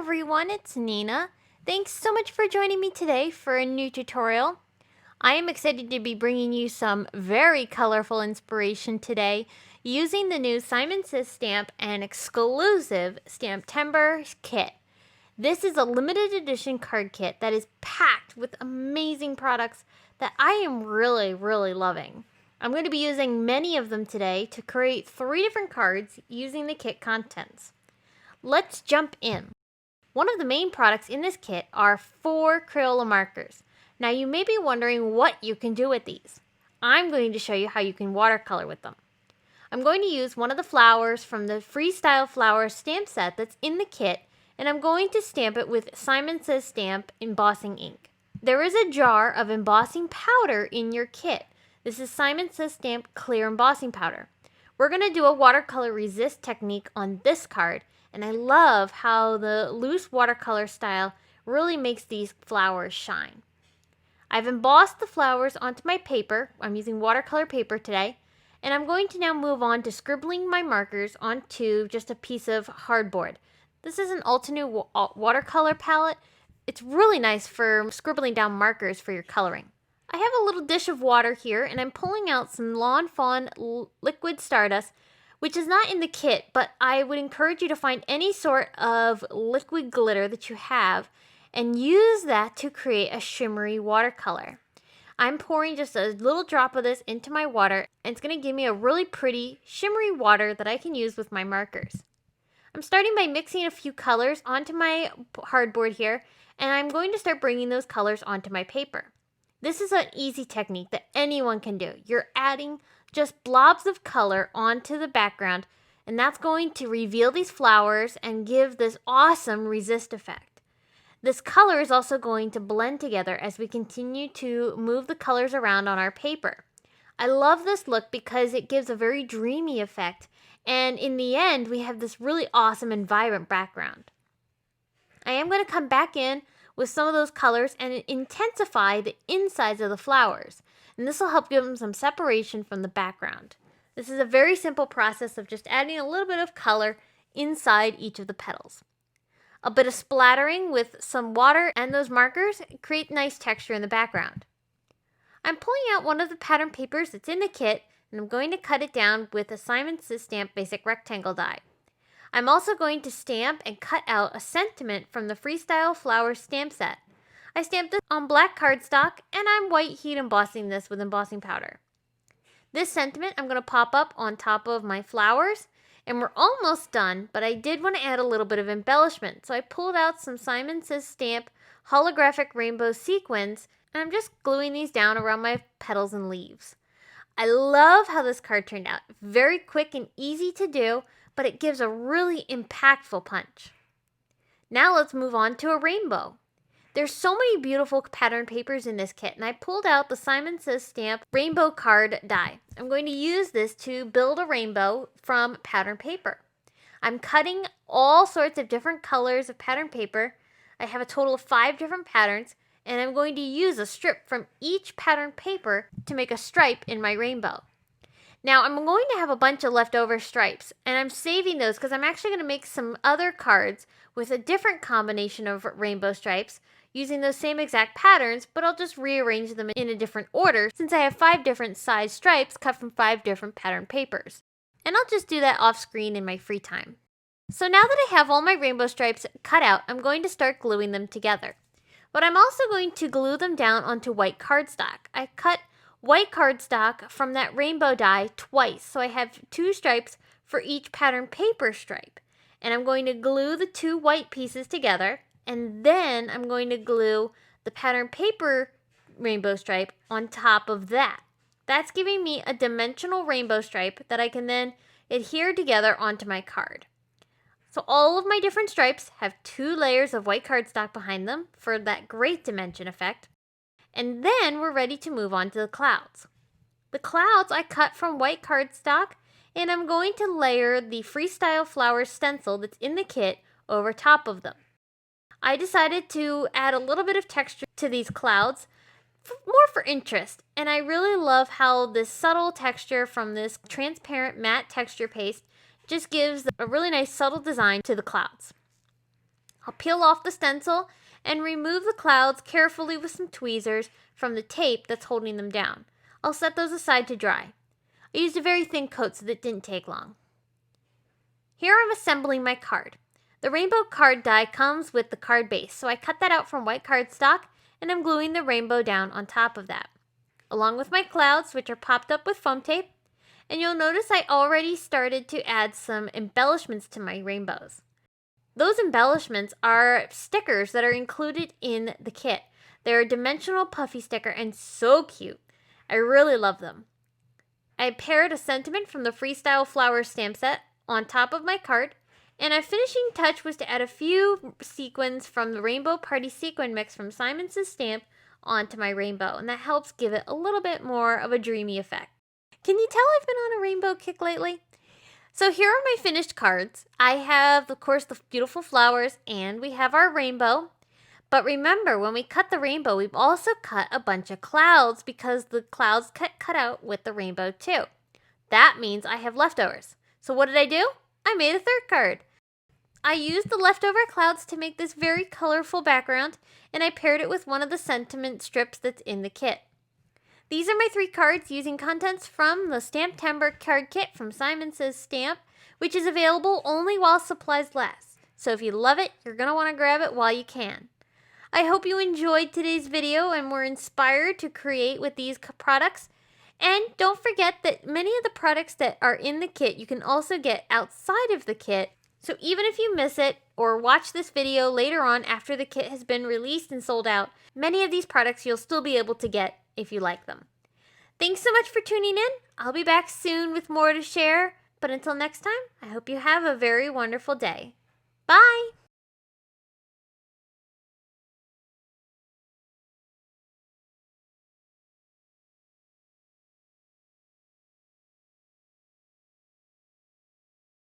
everyone, it's Nina. Thanks so much for joining me today for a new tutorial. I am excited to be bringing you some very colorful inspiration today using the new Simon Says stamp and exclusive STAMPtember kit. This is a limited edition card kit that is packed with amazing products that I am really loving. I'm going to be using many of them today to create 3 different cards using the kit contents. Let's jump in. One of the main products in this kit are 4 Crayola markers. Now you may be wondering what you can do with these. I'm going to show you how you can watercolor with them. I'm going to use one of the flowers from the FREESTYLE flower stamp set that's in the kit, and I'm going to stamp it with Simon Says Stamp embossing ink. There is a jar of embossing powder in your kit. This is Simon Says Stamp clear embossing powder. We're going to do a watercolor resist technique on this card, and I love how the loose watercolor style really makes these flowers shine. I've embossed the flowers onto my paper. I'm using watercolor paper today, and I'm going to now move on to scribbling my markers onto just a piece of hardboard. This is an Altenew watercolor palette. It's really nice for scribbling down markers for your coloring. I have a little dish of water here, and I'm pulling out some Lawn Fawn liquid stardust, which is not in the kit, but I would encourage you to find any sort of liquid glitter that you have and use that to create a shimmery watercolor. I'm pouring just a little drop of this into my water, and it's going to give me a really pretty shimmery water that I can use with my markers. I'm starting by mixing a few colors onto my hardboard here, and I'm going to start bringing those colors onto my paper. This is an easy technique that anyone can do. You're adding just blobs of color onto the background, and that's going to reveal these flowers and give this awesome resist effect. This color is also going to blend together as we continue to move the colors around on our paper. I love this look because it gives a very dreamy effect, and in the end we have this really awesome and vibrant background. I am going to come back in with some of those colors and intensify the insides of the flowers. And this will help give them some separation from the background. This is a very simple process of just adding a little bit of color inside each of the petals. A bit of splattering with some water and those markers create nice texture in the background. I'm pulling out one of the pattern papers that's in the kit, and I'm going to cut it down with a Simon Says Stamp basic rectangle die. I'm also going to stamp and cut out a sentiment from the FREESTYLE flower stamp set. I stamped this on black cardstock, and I'm white heat embossing this with embossing powder. This sentiment I'm going to pop up on top of my flowers, and we're almost done, but I did want to add a little bit of embellishment. So I pulled out some Simon Says Stamp holographic rainbow sequins, and I'm just gluing these down around my petals and leaves. I love how this card turned out. Very quick and easy to do, but it gives a really impactful punch. Now let's move on to a rainbow. There's so many beautiful pattern papers in this kit, and I pulled out the Simon Says Stamp rainbow card die. I'm going to use this to build a rainbow from pattern paper. I'm cutting all sorts of different colors of pattern paper. I have a total of 5 different patterns, and I'm going to use a strip from each pattern paper to make a stripe in my rainbow. Now I'm going to have a bunch of leftover stripes, and I'm saving those because I'm actually going to make some other cards with a different combination of rainbow stripes using those same exact patterns, but I'll just rearrange them in a different order since I have 5 different size stripes cut from 5 different pattern papers. And I'll just do that off screen in my free time. So now that I have all my rainbow stripes cut out, I'm going to start gluing them together. But I'm also going to glue them down onto white cardstock. I cut white cardstock from that rainbow die twice, so I have 2 stripes for each pattern paper stripe. And I'm going to glue the 2 white pieces together, and then I'm going to glue the pattern paper rainbow stripe on top of that. That's giving me a dimensional rainbow stripe that I can then adhere together onto my card. So all of my different stripes have 2 layers of white cardstock behind them for that great dimension effect. And then we're ready to move on to the clouds. The clouds I cut from white cardstock, and I'm going to layer the FREESTYLE flower stencil that's in the kit over top of them. I decided to add a little bit of texture to these clouds, more for interest, and I really love how this subtle texture from this transparent matte texture paste just gives a really nice subtle design to the clouds. I'll peel off the stencil and remove the clouds carefully with some tweezers from the tape that's holding them down. I'll set those aside to dry. I used a very thin coat so that didn't take long. Here I'm assembling my card. The rainbow card die comes with the card base, so I cut that out from white cardstock and I'm gluing the rainbow down on top of that, along with my clouds, which are popped up with foam tape. And you'll notice I already started to add some embellishments to my rainbows. Those embellishments are stickers that are included in the kit. They're a dimensional puffy sticker and so cute. I really love them. I paired a sentiment from the Freestyle flower stamp set on top of my card, and a finishing touch was to add a few sequins from the Rainbow Party Sequin Mix from Simon's Stamp onto my rainbow, and that helps give it a little bit more of a dreamy effect. Can you tell I've been on a rainbow kick lately? So here are my finished cards. I have, of course, the beautiful flowers, and we have our rainbow. But remember, when we cut the rainbow, we've also cut a bunch of clouds because the clouds cut out with the rainbow too. That means I have leftovers. So what did I do? I made a third card. I used the leftover clouds to make this very colorful background, and I paired it with one of the sentiment strips that's in the kit. These are my 3 cards using contents from the STAMPtember card kit from Simon Says Stamp, which is available only while supplies last. So if you love it, you're going to want to grab it while you can. I hope you enjoyed today's video and were inspired to create with these products. And don't forget that many of the products that are in the kit you can also get outside of the kit. So even if you miss it or watch this video later on after the kit has been released and sold out, many of these products you'll still be able to get if you like them. Thanks so much for tuning in. I'll be back soon with more to share. But until next time, I hope you have a very wonderful day. Bye!